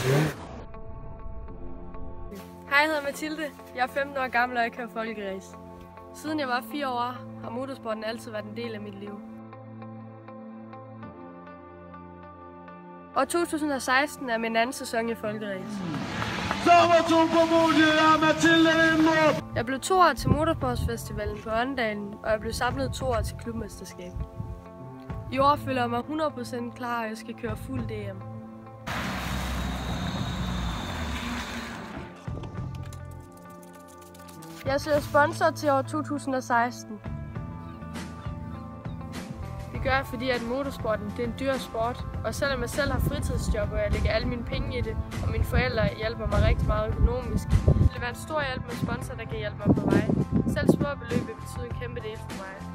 Hej, jeg hedder Mathilde. Jeg er 15 år gammel, og jeg kører folkeræs. Siden jeg var 4 år, har motorsporten altid været en del af mit liv. Og 2016 er min anden sæson i folkeræs. Jeg blev 2 år til Motorsportsfestivalen på Åndalen, og jeg blev samlet 2 år til klubmesterskab. I år føler jeg mig 100% klar, og jeg skal køre fuld DM. Jeg søger sponsor til år 2016. Det gør jeg, fordi at motorsporten det er en dyr sport, og selvom jeg selv har fritidsjob, og jeg lægger alle mine penge i det, og mine forældre hjælper mig rigtig meget økonomisk, vil det være en stor hjælp med sponsor, der kan hjælpe mig på vej. Selv små beløb vil betyde en kæmpe del for mig.